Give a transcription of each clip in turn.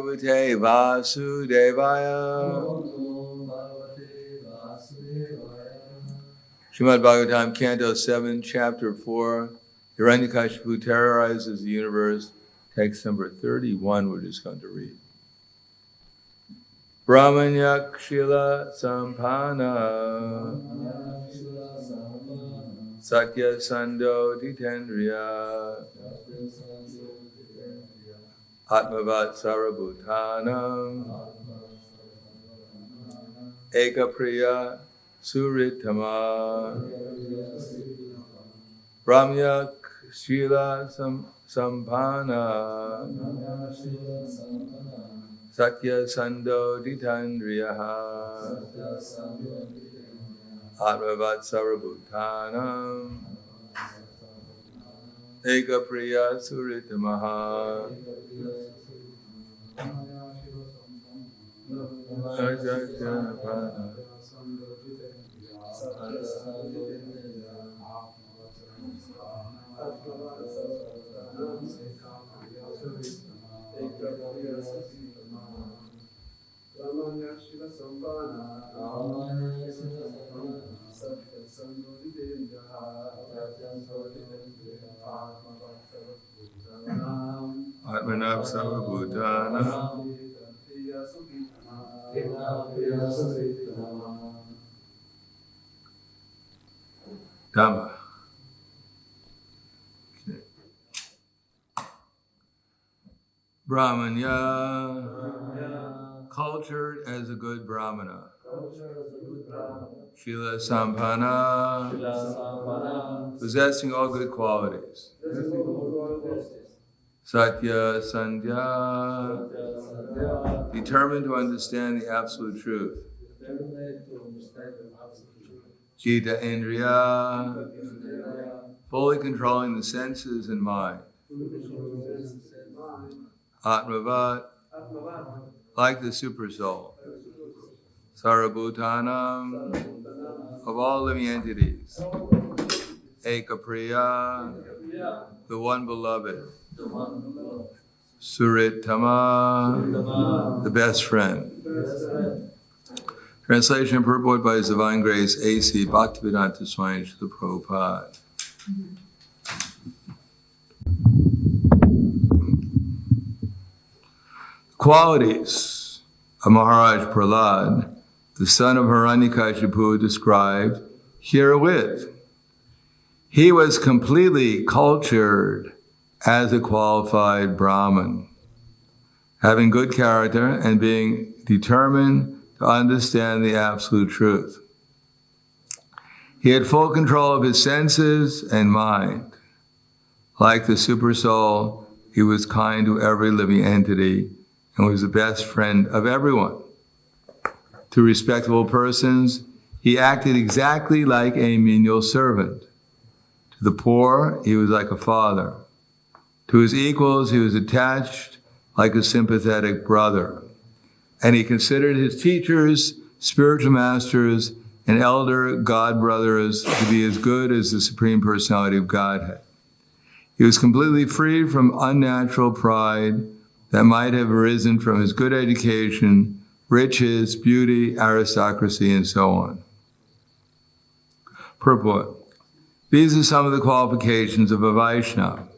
Bhagavate Vasudevaya. Srimad Bhagavatam, Canto 7, Chapter 4. Hiranyakashipu terrorizes the universe. Text number 31, we're just going to read. Brahmanyakshila Sampana Satya Sando Ditendriya Atmavat Sarabhutanam Ekapriya Suritama Brahmyak Shila Sampana Satya Sando Ditandriyaha Atmavat Sarabhutanam Ekapriya Suritamaha Atmanav Sarvabhutana Dhamma. Brahmanya, cultured as a good Brahmana. Shila Sampana, possessing all good qualities. Satya Sandhya, determined to understand the absolute truth. Jita Indriya, fully controlling the senses and mind. Atmavat, like the super soul. Sarabhutanam, of all living entities. Ekapriya, the one beloved. Suritama, the best friend. Translation and purport by His Divine Grace A.C. Bhaktivedanta Swami Srila Prabhupada. Qualities of Maharaj Prahlad, the son of Hiranyakashipu, described herewith. He was completely cultured as a qualified Brahmin, having good character and being determined to understand the absolute truth. He had full control of his senses and mind. Like the super soul, he was kind to every living entity and was the best friend of everyone. To respectable persons, he acted exactly like a menial servant. To the poor, he was like a father. To his equals, he was attached like a sympathetic brother. And he considered his teachers, spiritual masters, and elder god brothers to be as good as the Supreme Personality of Godhead. He was completely free from unnatural pride that might have arisen from his good education, riches, beauty, aristocracy, and so on. Purport. These are some of the qualifications of a Vaishnava.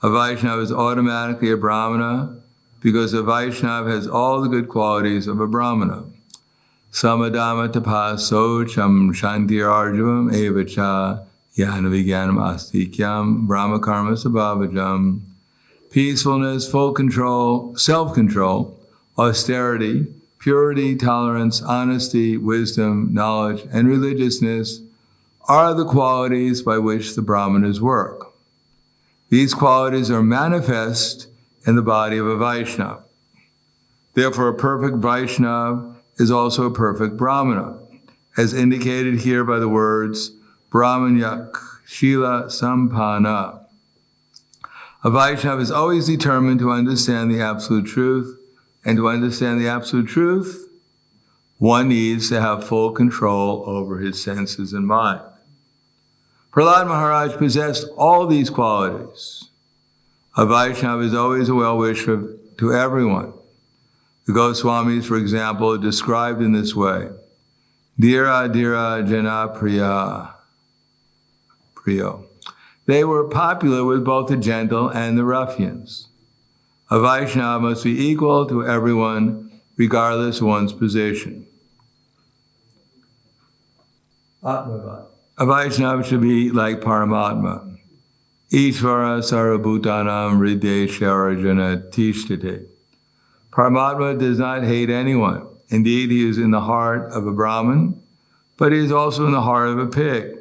A Vaishnava is automatically a Brahmana because a Vaishnava has all the good qualities of a Brahmana. Samadama tapaso cham shantirarjavam evacha yanavigyanam astikyam brahma karma sabhavajam. Peacefulness, full control, self-control, austerity, purity, tolerance, honesty, wisdom, knowledge, and religiousness are the qualities by which the Brahmanas work. These qualities are manifest in the body of a Vaishnava. Therefore, a perfect Vaishnava is also a perfect Brahmana, as indicated here by the words Brahmanyak Shila Sampana. A Vaishnava is always determined to understand the absolute truth, and to understand the absolute truth, one needs to have full control over his senses and mind. Prahlad Maharaj possessed all these qualities. A Vaishnava is always a well-wisher to everyone. The Goswamis, for example, are described in this way. Dhira dhira jana priyo. They were popular with both the gentle and the ruffians. A Vaishnava must be equal to everyone, regardless of one's position. A Vaishnava should be like Paramatma. Ishvara sarabhutanam hrideshwarajana tishtate. Paramatma does not hate anyone. Indeed, he is in the heart of a Brahmin, but he is also in the heart of a pig.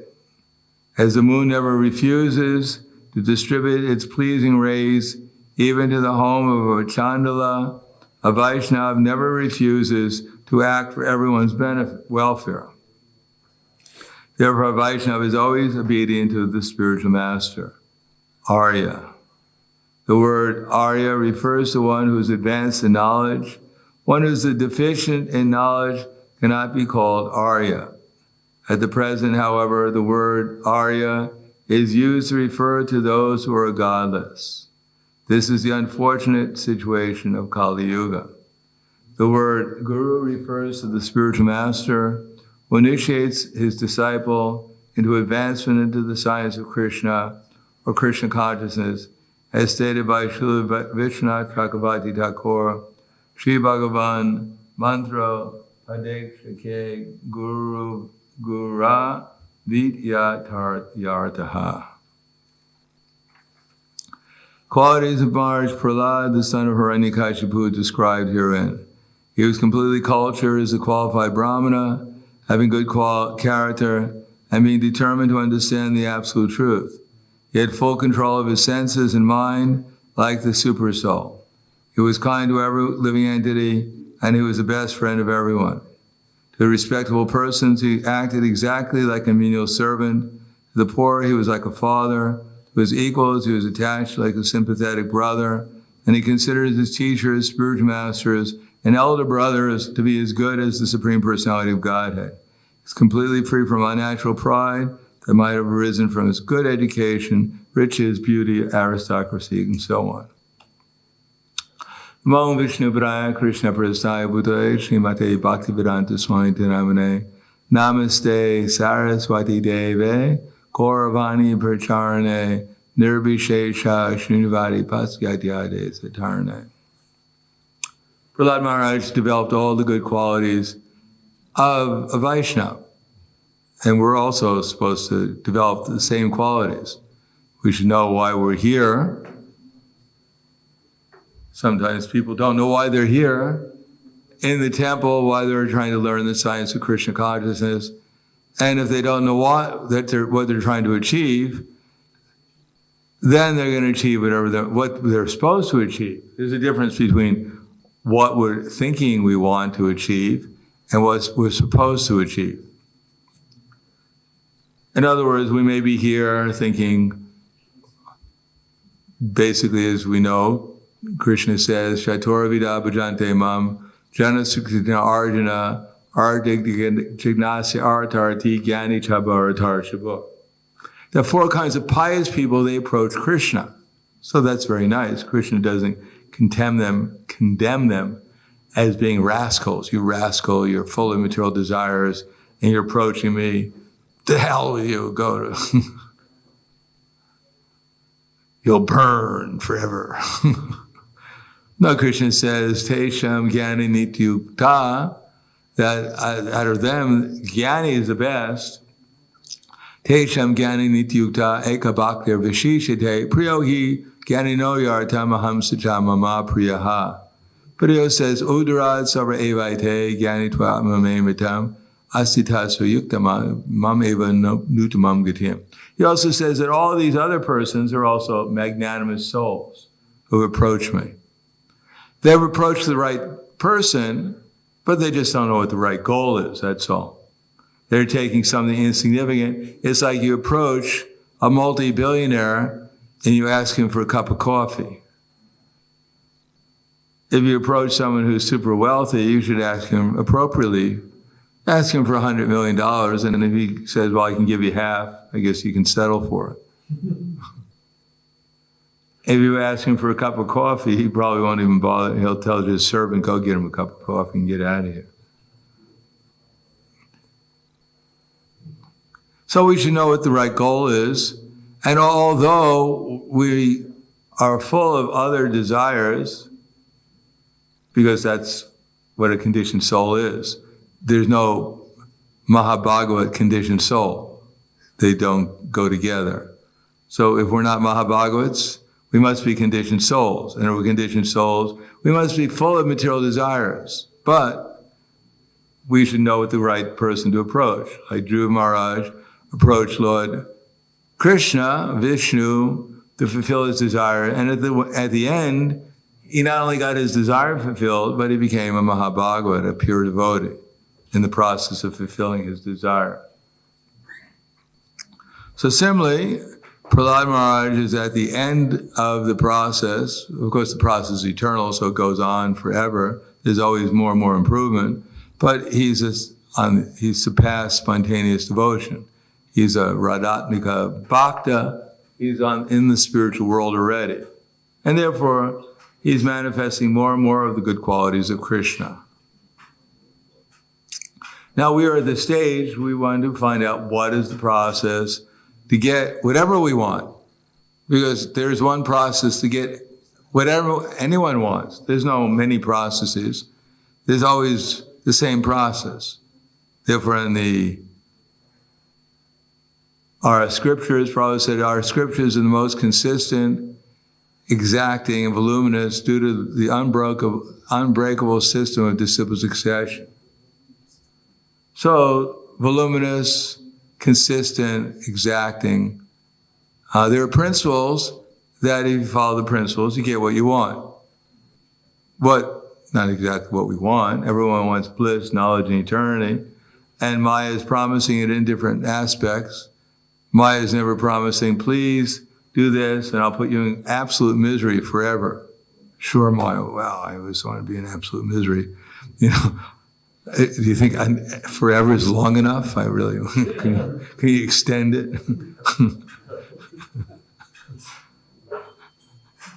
As the moon never refuses to distribute its pleasing rays even to the home of a Chandala, a Vaishnava never refuses to act for everyone's welfare. Therefore, a Vaishnava is always obedient to the spiritual master, Arya. The word Arya refers to one who is advanced in knowledge. One who is deficient in knowledge cannot be called Arya. At the present, however, the word Arya is used to refer to those who are godless. This is the unfortunate situation of Kali Yuga. The word Guru refers to the spiritual master who initiates his disciple into advancement into the science of Krishna or Krishna consciousness, as stated by Srila Vishwanath Chakravarti Thakur, Sri Bhagavan Mantra Padekshake Guru Gura Vidya Yartaha. Qualities of Maharaj Prahlad, the son of Hiranyakashipu, described herein. He was completely cultured as a qualified Brahmana, having good character, and being determined to understand the absolute truth. He had full control of his senses and mind, like the super soul. He was kind to every living entity, and he was the best friend of everyone. To respectable persons, he acted exactly like a menial servant. To the poor, he was like a father. To his equals, he was attached like a sympathetic brother, and he considered his teachers, spiritual masters, and elder brothers to be as good as the Supreme Personality of Godhead. He's completely free from unnatural pride that might have arisen from his good education, riches, beauty, aristocracy, and so on. Namo Vishnu Padaya Krishna Prasthaya Bhutale Srimate Bhaktivedanta Swami Namane Namaste Saraswati Deve Gauravani Pracharane Nirbhishesha Srinivadi Pasyatyade Satarane. Prahlad Maharaj developed all the good qualities of a Vaishnava. And we're also supposed to develop the same qualities. We should know why we're here. Sometimes people don't know why they're here in the temple, why they're trying to learn the science of Krishna consciousness. And if they don't know what they're trying to achieve, then they're going to achieve what they're supposed to achieve. There's a difference between what we're thinking we want to achieve and what we're supposed to achieve. In other words, we may be here thinking, basically, as we know, Krishna says, Shatora Vida Bhajante Mam, Jana Sukrita Arjuna, Ardik Jignasya Artarati Gyani Chabaratar Shabha. There are four kinds of pious people, they approach Krishna. So that's very nice. Krishna doesn't condemn them as being rascals. You rascal, you're full of material desires, and you're approaching me. To hell with you, go to. You'll burn forever. No, Krishna says, Tesham Gyani Nityukta, that out of them, Gyani is the best. Tesham Gyani Nityukta Eka Bhaktir Vishishite Priyohi Gyani no Yartam Aham Sacha Mama Priyaha. Priyo says, Udarad Sabra Evaite Gyani Tva Mamemitam Astitaso Yuktama Mam Eva Nutamam Gatim. He also says that all of these other persons are also magnanimous souls who approach me. They've approached the right person, but they just don't know what the right goal is, that's all. They're taking something insignificant. It's like you approach a multi-billionaire and you ask him for a cup of coffee. If you approach someone who's super wealthy, you should ask him appropriately. Ask him for $100 million, and if he says, well, I can give you half, I guess you can settle for it. If you ask him for a cup of coffee, he probably won't even bother. He'll tell his servant, go get him a cup of coffee and get out of here. So we should know what the right goal is. And although we are full of other desires, because that's what a conditioned soul is, there's no Mahabhagavat conditioned soul. They don't go together. So if we're not Mahabhagavats, we must be conditioned souls. And if we're conditioned souls, we must be full of material desires. But we should know what the right person to approach. Like Dhruva Maharaj approached Lord Krishna, Vishnu, to fulfill his desire. And at the end, he not only got his desire fulfilled, but he became a Mahabhagavat, a pure devotee, in the process of fulfilling his desire. So similarly, Prahlad Maharaj is at the end of the process. Of course, the process is eternal, so it goes on forever. There's always more and more improvement. But he's surpassed spontaneous devotion. He's a Radhatmika Bhakta. He's in the spiritual world already. And therefore, he's manifesting more and more of the good qualities of Krishna. Now we are at the stage we want to find out what is the process to get whatever we want. Because there's one process to get whatever anyone wants. There's no many processes. There's always the same process. Therefore, our scriptures, Prabhupada said, our scriptures are the most consistent, exacting, and voluminous due to the unbreakable system of disciple succession. So, voluminous, consistent, exacting. There are principles that if you follow the principles, you get what you want. Not exactly what we want. Everyone wants bliss, knowledge, and eternity. And Maya is promising it in different aspects. Maya is never promising, please do this and I'll put you in absolute misery forever. Sure, Maya, well, I always want to be in absolute misery. You know, do you think forever is long enough? I really, can you extend it?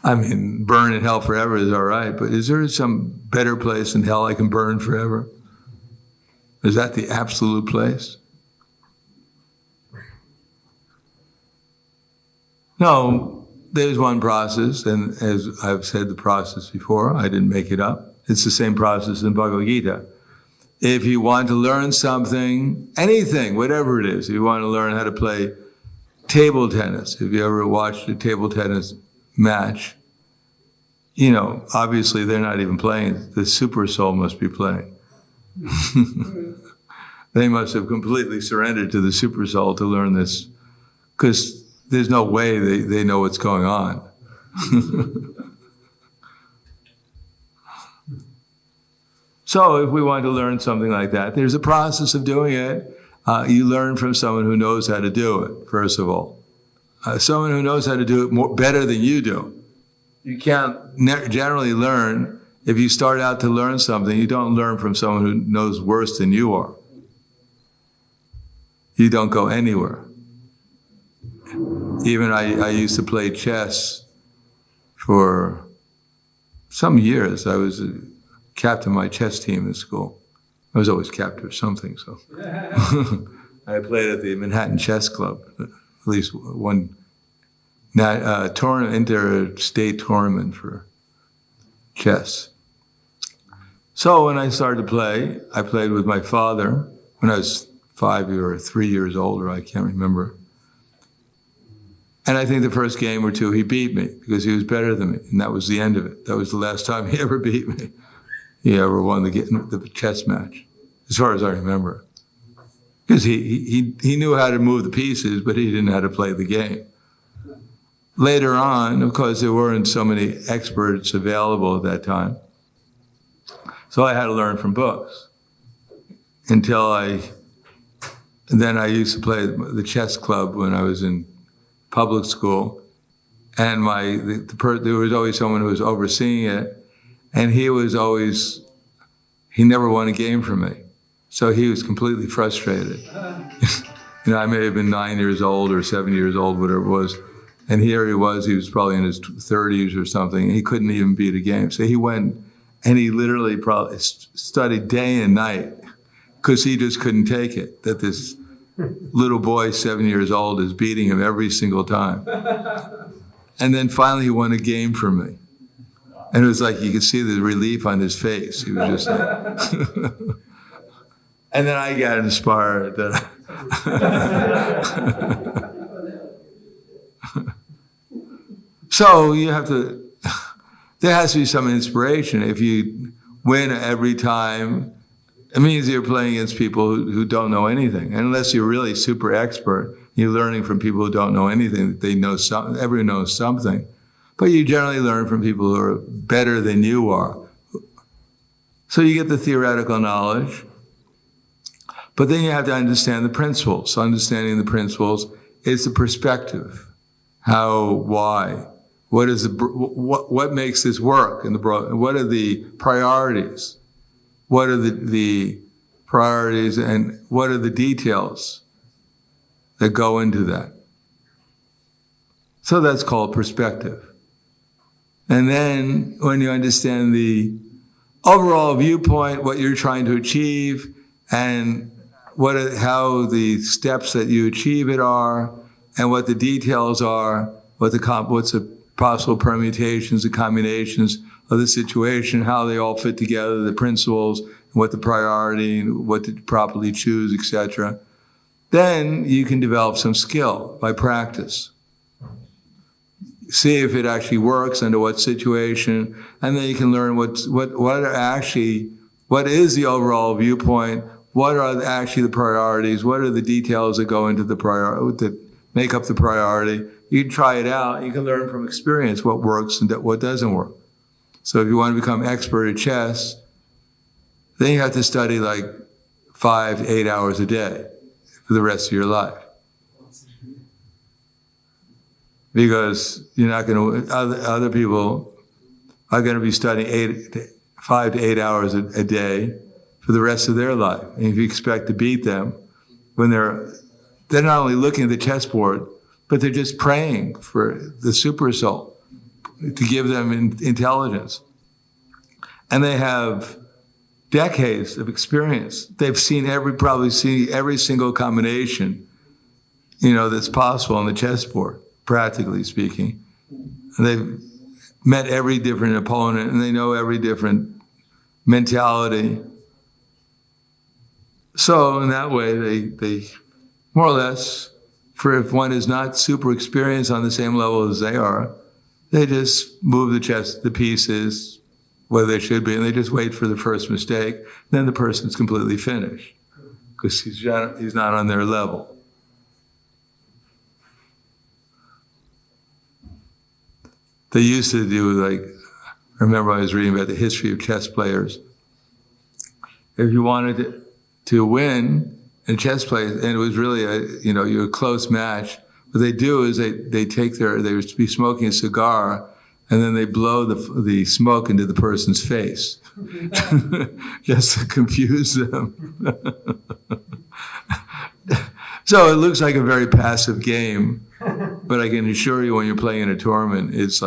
I mean, burn in hell forever is all right, but is there some better place in hell I can burn forever? Is that the absolute place? No, there's one process, and as I've said the process before, I didn't make it up. It's the same process in Bhagavad Gita. If you want to learn something, anything, whatever it is, if you want to learn how to play table tennis, if you ever watched a table tennis match, you know, obviously they're not even playing. The super soul must be playing. They must have completely surrendered to the super soul to learn this, because there's no way they know what's going on. So if we want to learn something like that, there's a process of doing it. You learn from someone who knows how to do it, first of all. Someone who knows how to do it better than you do. You can't generally learn, if you start out to learn something, you don't learn from someone who knows worse than you are. You don't go anywhere. Even I used to play chess for some years. I was captain of my chess team in school. I was always captain of something, so. I played at the Manhattan Chess Club, at least one interstate tournament for chess. So when I started to play, I played with my father when I was 5 or 3 years older, I can't remember. And I think the first game or two, he beat me because he was better than me, and that was the end of it. That was the last time he ever beat me. He ever won the chess match, as far as I remember. Because he knew how to move the pieces, but he didn't know how to play the game. Later on, of course, there weren't so many experts available at that time. So I had to learn from books. Then I used to play the chess club when I was in public school. And there was always someone who was overseeing it. And he never won a game from me. So he was completely frustrated. You know, I may have been 9 years old or 7 years old, whatever it was. And here he was probably in his 30s or something. He couldn't even beat a game. So he went and he literally probably studied day and night because he just couldn't take it, that this little boy, 7 years old, is beating him every single time. And then finally he won a game for me. And it was like you could see the relief on his face. He was just like, and then I got inspired. So you have to, there has to be some inspiration. If you win every time, it means you're playing against people who don't know anything. And unless you're really super expert, you're learning from people who don't know anything. They know something, everyone knows something. But you generally learn from people who are better than you are. So you get the theoretical knowledge, but then you have to understand the principles. So understanding the principles is the perspective. How, why? What is what makes this work in the broad? What are the priorities? What are the priorities and what are the details that go into that? So that's called perspective. And then when you understand the overall viewpoint, what you're trying to achieve, and how the steps that you achieve it are, and what the details are, what's the possible permutations, the combinations of the situation, how they all fit together, the principles, what the priority, what to properly choose, etc. Then you can develop some skill by practice. See if it actually works under what situation, and then you can learn what is the overall viewpoint, what are actually the priorities, what are the details that go into the priority, that make up the priority. You can try it out. You can learn from experience what works and what doesn't work. So if you want to become expert at chess, then you have to study like 5 to 8 hours a day for the rest of your life. Because you're not going to, other people are going to be studying 5 to 8 hours a day for the rest of their life. And if you expect to beat them, when they're not only looking at the chessboard, but they're just praying for the super soul to give them intelligence. And they have decades of experience. They've probably seen every single combination, that's possible on the chessboard, practically speaking. And they've met every different opponent, and they know every different mentality. So in that way, they more or less, if one is not super experienced on the same level as they are, they just move the pieces where they should be, and they just wait for the first mistake. Then the person's completely finished because he's not on their level. They used to do I remember I was reading about the history of chess players. If you wanted to win in chess play, and it was really a close match, what they do is they would be smoking a cigar, and then they blow the smoke into the person's face, just to confuse them. So it looks like a very passive game, but I can assure you when you're playing in a tournament, it's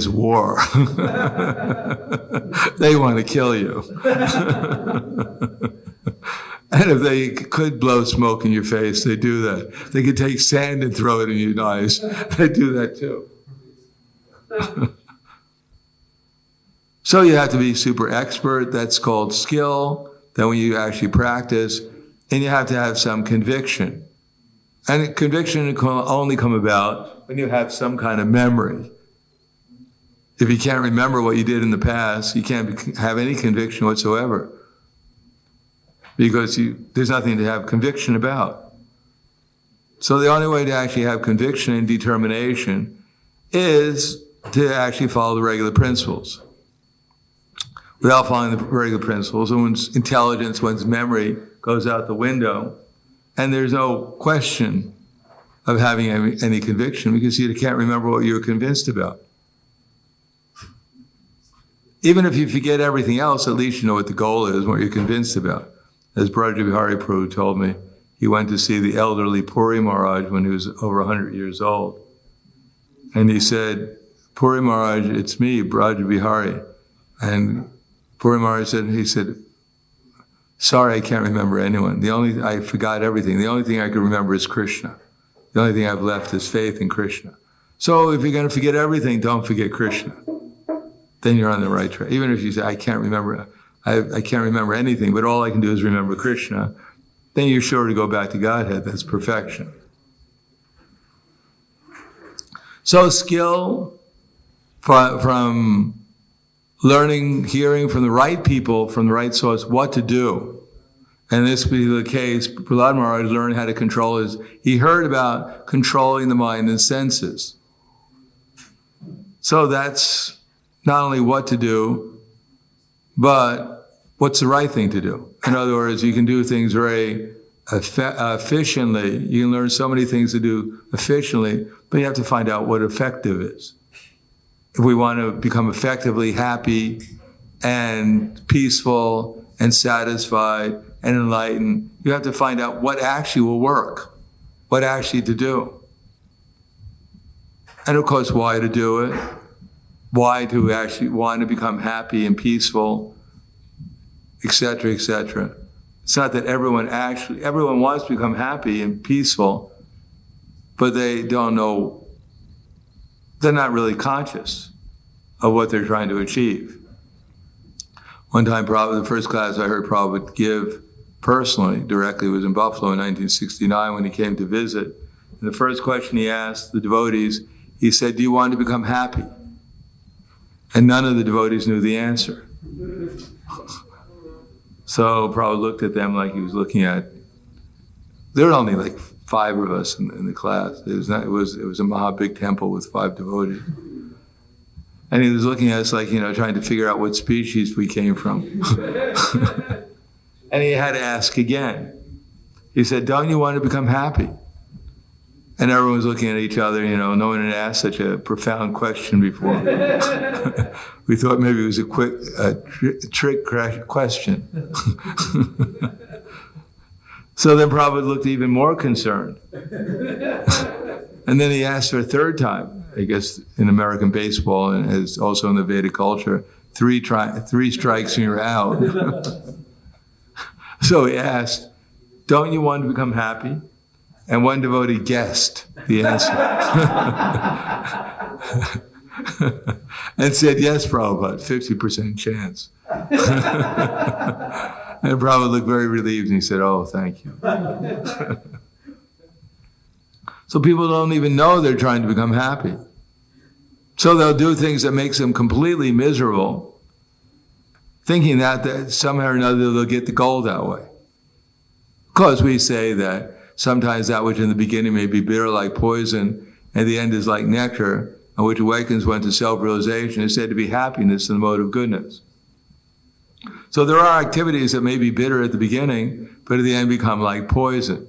war. They want to kill you. And if they could blow smoke in your face, they do that. They could take sand and throw it in your eyes. They do that too. So you have to be super expert. That's called skill. Then when you actually practice, and you have to have some conviction. And conviction can only come about when you have some kind of memory. If you can't remember what you did in the past, you can't have any conviction whatsoever. Because there's nothing to have conviction about. So the only way to actually have conviction and determination is to actually follow the regular principles. Without following the regular principles, one's intelligence, one's memory goes out the window, and there's no question of having any conviction because you can't remember what you were convinced about. Even if you forget everything else, at least you know what the goal is, what you're convinced about. As Brother Bihari Prabhu told me, he went to see the elderly Puri Maharaj when he was over 100 years old. And he said, Puri Maharaj, it's me, Braj Bihari. And Puri Maharaj said, sorry, I can't remember anyone. I forgot everything. The only thing I can remember is Krishna. The only thing I've left is faith in Krishna. So if you're going to forget everything, don't forget Krishna. Then you're on the right track. Even if you say, I can't remember anything, but all I can do is remember Krishna, then you're sure to go back to Godhead. That's perfection. So skill from learning, hearing from the right people, from the right source, what to do. And in this particular case, Prahlad Maharaj learned how to control he heard about controlling the mind and senses. So that's not only what to do, but what's the right thing to do. In other words, you can do things very efficiently. You can learn so many things to do efficiently, but you have to find out what effective is. If we want to become effectively happy and peaceful and satisfied and enlightened, you have to find out what actually will work, what actually to do. And of course, why to do it, why to actually want to become happy and peaceful, etc., etc. It's not that everyone wants to become happy and peaceful, but they don't know, they're not really conscious of what they're trying to achieve. One time, the first class I heard Prabhupada give personally, directly, was in Buffalo in 1969 when he came to visit. And the first question he asked the devotees, he said, do you want to become happy? And none of the devotees knew the answer. So Prabhupada looked at them like he was looking at, there were only like 5 of us in the class. It was a Maha big temple with 5 devotees. And he was looking at us like, trying to figure out what species we came from. And he had to ask again. He said, don't you want to become happy? And everyone was looking at each other, no one had asked such a profound question before. We thought maybe it was a trick question. So then Prabhupada looked even more concerned. And then he asked for a third time, I guess in American baseball and as also in the Vedic culture, 3 strikes and you're out. So he asked, don't you want to become happy? And one devotee guessed the answer. And said, yes, Prabhupada, 50% chance. And Prabhupada looked very relieved and he said, oh, thank you. So people don't even know they're trying to become happy. So they'll do things that makes them completely miserable, thinking that somehow or another they'll get the goal that way. Of course, we say that sometimes that which in the beginning may be bitter like poison, and the end is like nectar, and which awakens one to self-realization, is said to be happiness in the mode of goodness. So there are activities that may be bitter at the beginning, but at the end become like poison.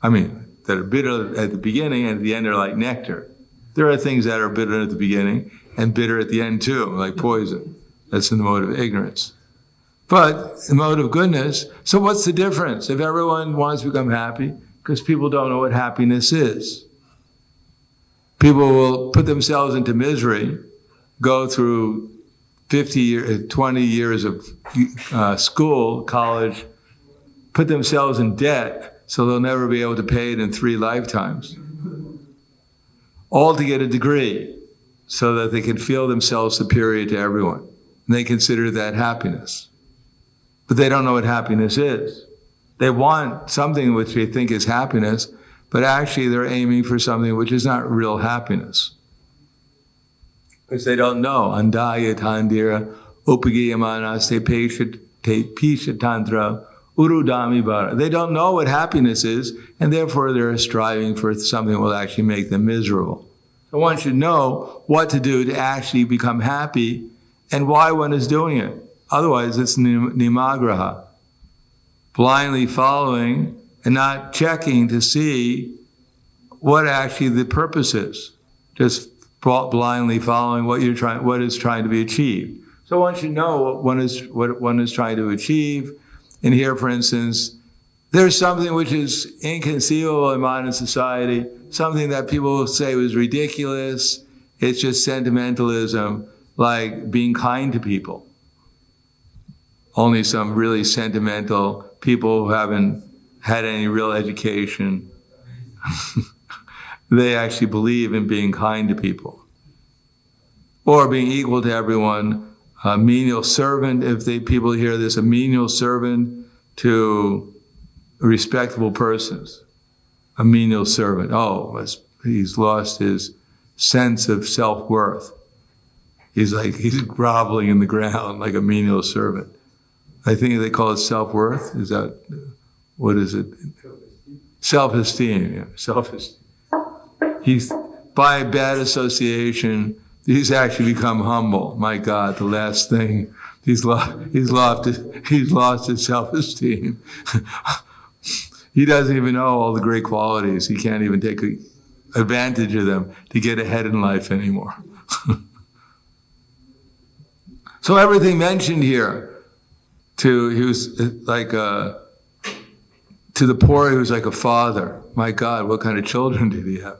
That are bitter at the beginning and at the end are like nectar. There are things that are bitter at the beginning and bitter at the end too, like poison. That's in the mode of ignorance. But the mode of goodness, so what's the difference? If everyone wants to become happy, because people don't know what happiness is. People will put themselves into misery, go through 20 years of school, college, put themselves in debt, so they'll never be able to pay it in 3 lifetimes. All to get a degree, so that they can feel themselves superior to everyone. And they consider that happiness. But they don't know what happiness is. They want something which they think is happiness, but actually they're aiming for something which is not real happiness. Because they don't know. Andaya tandira upagiyamanaste pisha tantra urudami bara. They don't know what happiness is, and therefore they're striving for something that will actually make them miserable. So one should know what to do to actually become happy and why one is doing it. Otherwise, it's nimagraha. Blindly following and not checking to see what actually the purpose is. Just blindly following what is trying to be achieved. So one should know what one is trying to achieve. And here, for instance, There's something which is inconceivable in modern society, something that people will say was ridiculous. It's just sentimentalism, like being kind to people. Only some really sentimental people who haven't had any real education, they actually believe in being kind to people. Or being equal to everyone, a menial servant, if people hear this, a menial servant to respectable persons. A menial servant. Oh, he's lost his sense of self-worth. He's groveling in the ground like a menial servant. I think they call it self-worth. Is that, what is it? Self-esteem, yeah, self-esteem. He's, by bad association, he's actually become humble. My God, the last thing, he's lost his self-esteem. He doesn't even know all the great qualities. He can't even take advantage of them to get ahead in life anymore. So everything mentioned here, he was like to the poor, he was like a father. My God, what kind of children did he have?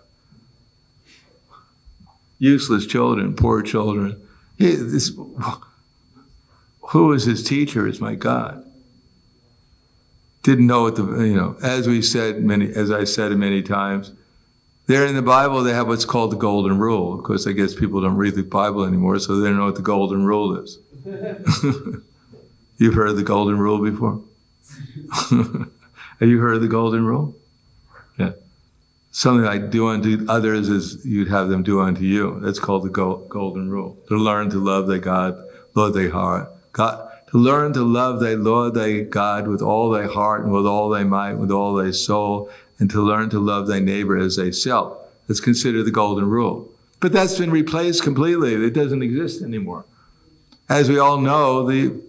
Useless children, poor children. Who was his teacher? Is my God. Didn't know what as I said many times, there in the Bible they have what's called the Golden Rule. Of course, I guess people don't read the Bible anymore, so they don't know what the Golden Rule is. You've heard the Golden Rule before? Have you heard the Golden Rule? Yeah. Something like do unto others as you'd have them do unto you. That's called the Golden Rule. To learn to love thy God, Lord thy heart. To learn to love thy Lord thy God with all thy heart and with all thy might, with all thy soul, and to learn to love thy neighbor as thyself. That's considered the Golden Rule. But that's been replaced completely. It doesn't exist anymore. As we all know, the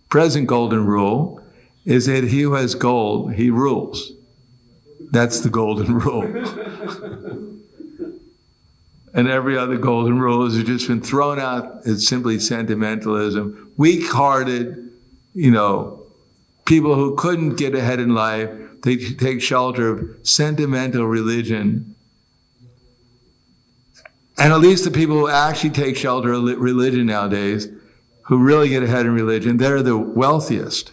present Golden Rule is that he who has gold, he rules. That's the Golden Rule. And every other Golden Rule has just been thrown out. It's simply sentimentalism. Weak-hearted, people who couldn't get ahead in life, they take shelter of sentimental religion. And at least the people who actually take shelter of religion nowadays, who really get ahead in religion, they're the wealthiest.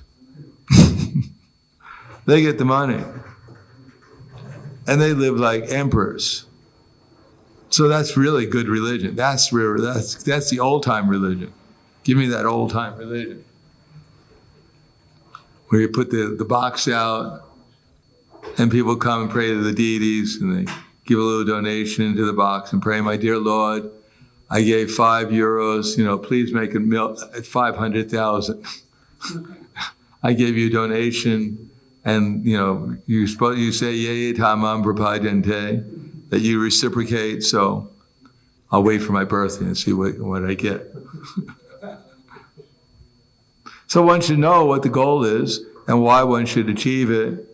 They get the money. And they live like emperors. So that's really good religion. That's the old-time religion. Give me that old-time religion. Where you put the box out, and people come and pray to the deities, and they give a little donation into the box and pray, my dear Lord, I gave €5, please make it 500,000. I gave you a donation, and you say yea tamam prapadante, that you reciprocate, so I'll wait for my birthday and see what I get. So one should know what the goal is and why one should achieve it,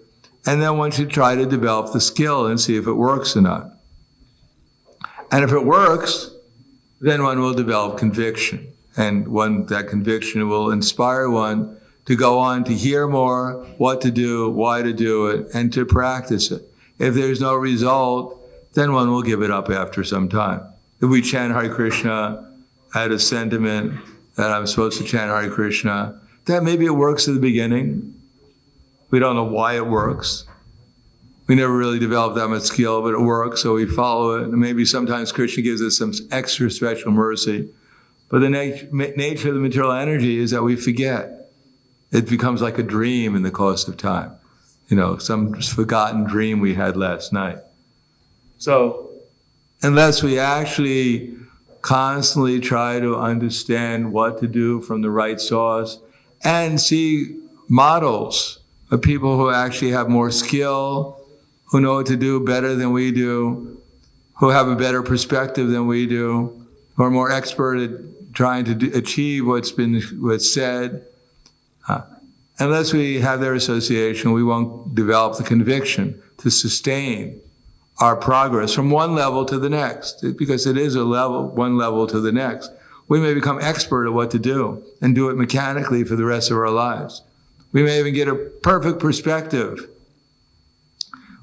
and then one should try to develop the skill and see if it works or not. And if it works, then one will develop conviction, and that conviction will inspire one to go on to hear more, what to do, why to do it, and to practice it. If there's no result, then one will give it up after some time. If we chant Hare Krishna, had a sentiment that I'm supposed to chant Hare Krishna, that maybe it works at the beginning. We don't know why it works. We never really developed that much skill, but it works, so we follow it. And maybe sometimes Krishna gives us some extra special mercy. But the nature of the material energy is that we forget. It becomes like a dream in the course of time. Some forgotten dream we had last night. So, unless we actually constantly try to understand what to do from the right source and see models of people who actually have more skill, who know what to do better than we do, who have a better perspective than we do, who are more expert at trying to achieve what's said, unless we have their association, we won't develop the conviction to sustain our progress from one level to the next, because it is one level to the next. We may become expert at what to do and do it mechanically for the rest of our lives. We may even get a perfect perspective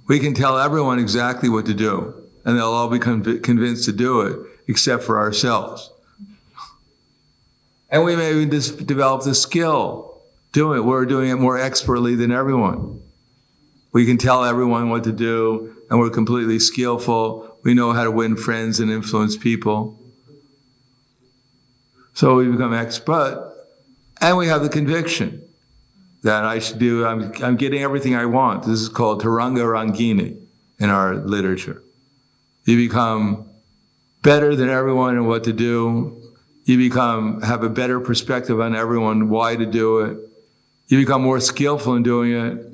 We can tell everyone exactly what to do, and they'll all be convinced to do it, except for ourselves. And we may even just develop the skill doing it. We're doing it more expertly than everyone. We can tell everyone what to do, and we're completely skillful. We know how to win friends and influence people. So we become expert, and we have the conviction that I should do, I'm getting everything I want. This is called Taranga Rangini in our literature. You become better than everyone in what to do. You have a better perspective on everyone, why to do it. You become more skillful in doing it.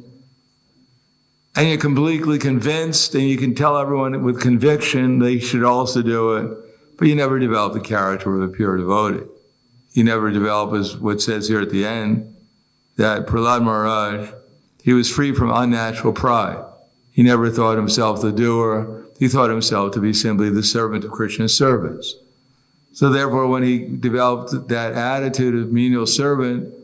And you're completely convinced, and you can tell everyone with conviction they should also do it, but you never develop the character of a pure devotee. You never develop, as what says here at the end, that Prahlad Maharaj, he was free from unnatural pride. He never thought himself the doer. He thought himself to be simply the servant of Krishna's servants. So therefore, when he developed that attitude of menial servant,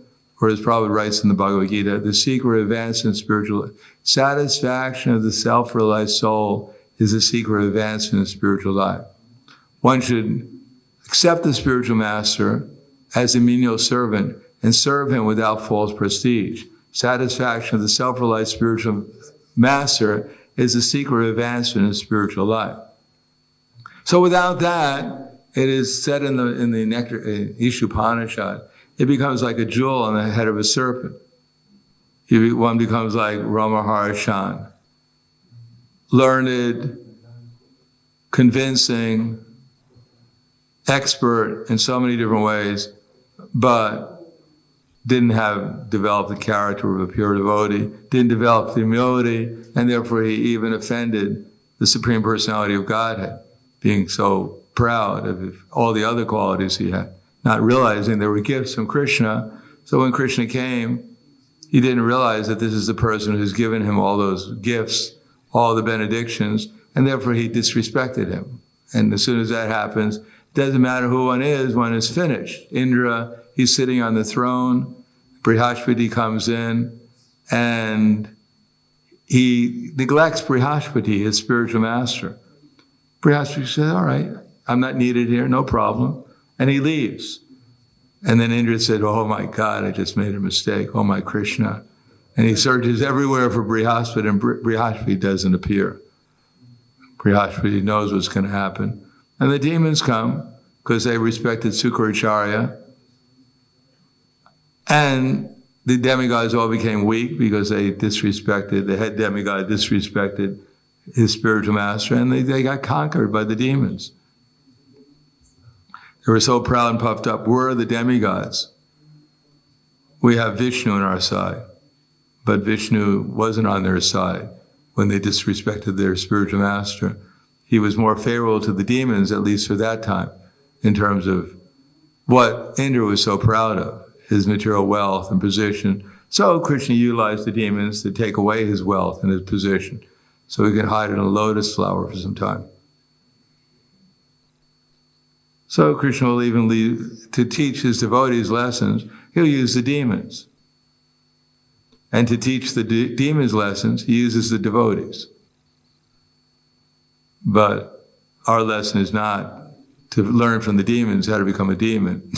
or as Prabhupada writes in the Bhagavad Gita, the secret of advancement in spiritual satisfaction of the self-realized soul is the secret of advancement in spiritual life. One should accept the spiritual master as a menial servant and serve him without false prestige. Satisfaction of the self-realized spiritual master is the secret of advancement in spiritual life. So without that, it is said in the Nectar Ishupanishad, it becomes like a jewel on the head of a serpent. One becomes like Ramaharshan, learned, convincing, expert in so many different ways, but didn't develop the character of a pure devotee, didn't develop humility, and therefore he even offended the Supreme Personality of Godhead, being so proud of all the other qualities he had, not realizing there were gifts from Krishna. So when Krishna came, he didn't realize that this is the person who's given him all those gifts, all the benedictions, and therefore he disrespected him. And as soon as that happens, it doesn't matter who one is finished. Indra, he's sitting on the throne, Brihaspati comes in, and he neglects Brihaspati, his spiritual master. Brihaspati says, all right, I'm not needed here, no problem. And he leaves. And then Indra said, oh my God, I just made a mistake. Oh my Krishna. And he searches everywhere for Brihaspati, and Brihaspati doesn't appear. Brihaspati knows what's going to happen. And the demons come because they respected Sukracharya. And the demigods all became weak because the head demigod disrespected his spiritual master, and they got conquered by the demons. They were so proud and puffed up. We're the demigods. We have Vishnu on our side, but Vishnu wasn't on their side when they disrespected their spiritual master. He was more favorable to the demons, at least for that time, in terms of what Indra was so proud of, his material wealth and position. So Krishna utilized the demons to take away his wealth and his position, so he could hide in a lotus flower for some time. So Krishna will even leave, to teach his devotees lessons, he'll use the demons. And to teach the demons lessons, he uses the devotees. But our lesson is not to learn from the demons how to become a demon.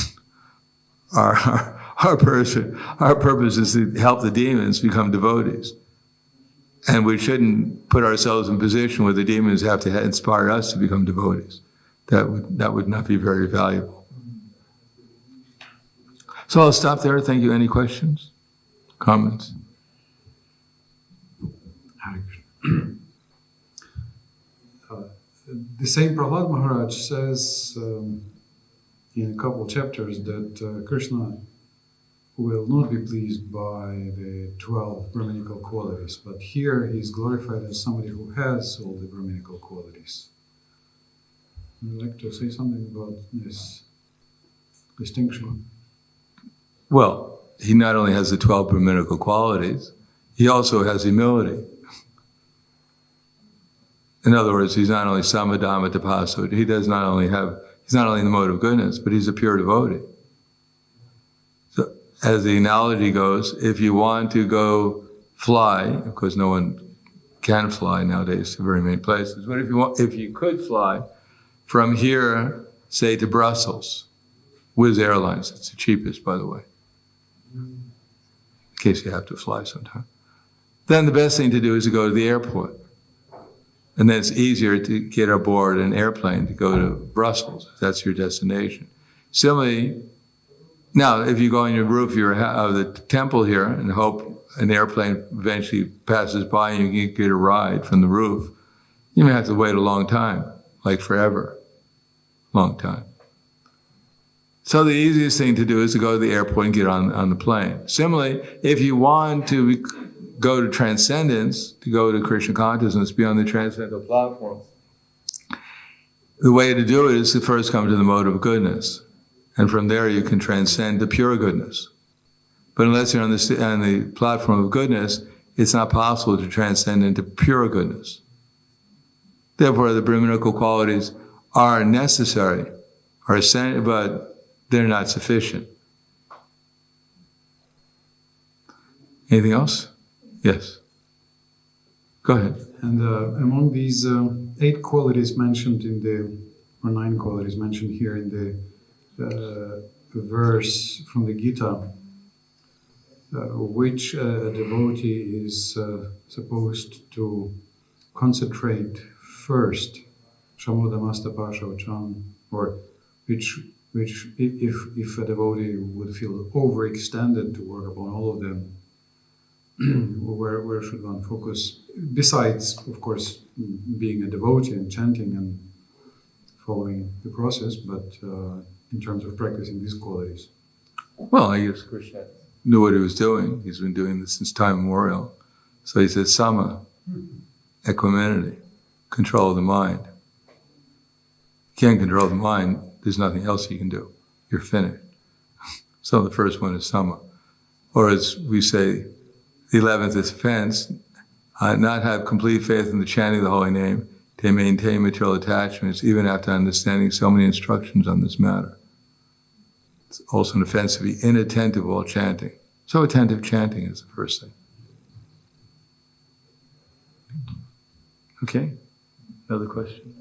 Our purpose is to help the demons become devotees. And we shouldn't put ourselves in a position where the demons have to inspire us to become devotees. That would not be very valuable. So I'll stop there. Thank you. Any questions? Comments? The same Prahlad Maharaj says in a couple chapters that Krishna will not be pleased by the 12 Brahminical qualities, but here he's glorified as somebody who has all the Brahminical qualities. Would you like to say something about this distinction? Well, he not only has the 12 Brahminical qualities, he also has humility. In other words, he's not only samadhamma tapaso, he's not only in the mode of goodness, but he's a pure devotee. So, as the analogy goes, if you want to go fly, of course no one can fly nowadays to very many places. But if you could fly from here, say, to Brussels, Wizz Airlines, it's the cheapest, by the way, in case you have to fly sometime, then the best thing to do is to go to the airport. And then it's easier to get aboard an airplane to go to Brussels, if that's your destination. Similarly, now, if you go on your roof of the temple here and hope an airplane eventually passes by and you can get a ride from the roof, you may have to wait a long time, like forever, long time. So the easiest thing to do is to go to the airport and get on the plane. Similarly, if you want to go to transcendence, to go to Krishna consciousness, be on the transcendental platform, the way to do it is to first come to the mode of goodness. And from there you can transcend to pure goodness. But unless you're on the platform of goodness, it's not possible to transcend into pure goodness. Therefore, the Brahminical qualities are necessary, but they're not sufficient. Anything else? Yes. Go ahead. And among these 8 qualities mentioned or 9 qualities mentioned here in the verse from the Gita, which a devotee is supposed to concentrate first, Shamodamastapashaucham, or which if a devotee would feel overextended to work upon all of them, where should one focus? Besides, of course, being a devotee and chanting and following the process, but in terms of practicing these qualities. Well, I guess Krishna knew what he was doing. He's been doing this since time immemorial. So he said, sama, equanimity, control of the mind. You can't control the mind, there's nothing else you can do. You're finished. So the first one is sama. Or as we say, the 11th is offense, not have complete faith in the chanting of the holy name, to maintain material attachments, even after understanding so many instructions on this matter. It's also an offense to be inattentive while chanting. So attentive chanting is the first thing. Okay, another question?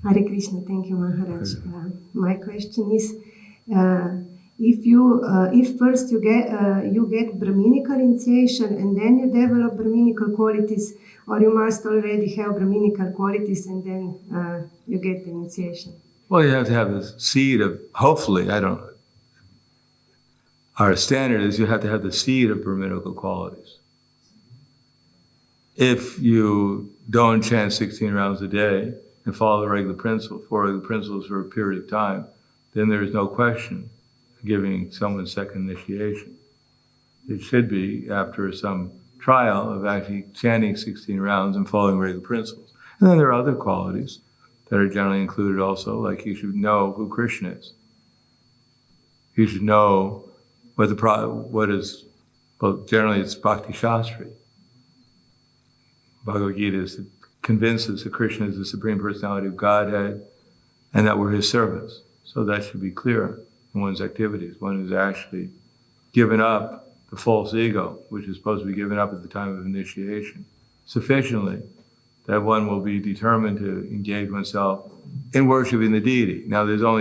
Hare Krishna, thank you, Maharaj. My question is, if first you get Brahminical initiation and then you develop Brahminical qualities, or you must already have Brahminical qualities and then you get the initiation? Well, you have to have the seed of, hopefully, our standard is you have to have the seed of Brahminical qualities. If you don't chant 16 rounds a day and follow the regular principle, 4 regular principles for a period of time, then there is no question of giving someone second initiation. It should be after some trial of actually chanting 16 rounds and following regular principles. And then there are other qualities that are generally included also, like you should know who Krishna is. You should know what is, well, generally it's Bhakti Shastri. Bhagavad Gita convinces that Krishna is the Supreme Personality of Godhead and that we're His servants. So that should be clear in one's activities. One has actually given up the false ego, which is supposed to be given up at the time of initiation, sufficiently that one will be determined to engage oneself in worshiping the deity. Now there's at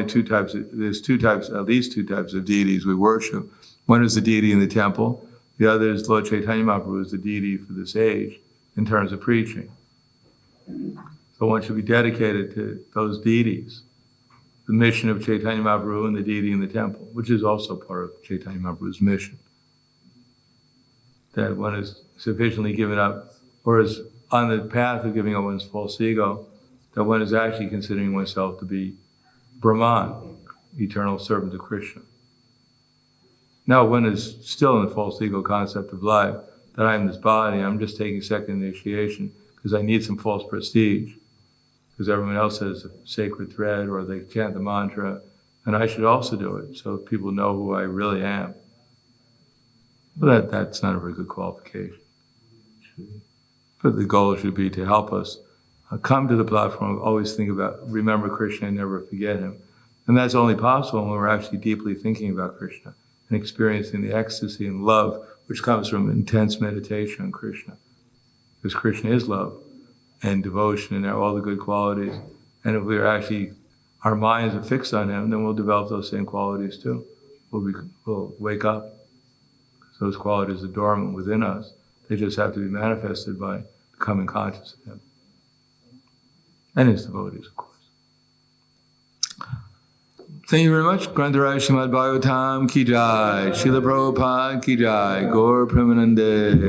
least two types of deities we worship. One is the deity in the temple, the other is Lord Chaitanya Mahaprabhu, who is the deity for this age in terms of preaching. So one should be dedicated to those deities, the mission of Chaitanya Mahaprabhu and the deity in the temple, which is also part of Chaitanya Mahaprabhu's mission. That one is sufficiently given up, or is on the path of giving up one's false ego, that one is actually considering oneself to be Brahman, eternal servant of Krishna. Now one is still in the false ego concept of life, that I am this body, I'm just taking second initiation because I need some false prestige, because everyone else has a sacred thread or they chant the mantra, and I should also do it so people know who I really am. But that's not a very good qualification. But the goal should be to help us come to the platform, always remember Krishna and never forget him. And that's only possible when we're actually deeply thinking about Krishna and experiencing the ecstasy and love which comes from intense meditation on Krishna. Because Krishna is love and devotion and all the good qualities. And if our minds are fixed on him, then we'll develop those same qualities too. We'll wake up. So those qualities are dormant within us. They just have to be manifested by becoming conscious of him. And his devotees, of course. Thank you very much. Grantaraj Srimad Bhagavatam ki jai. Srila Prabhupada ki jai. Gaur Premanande.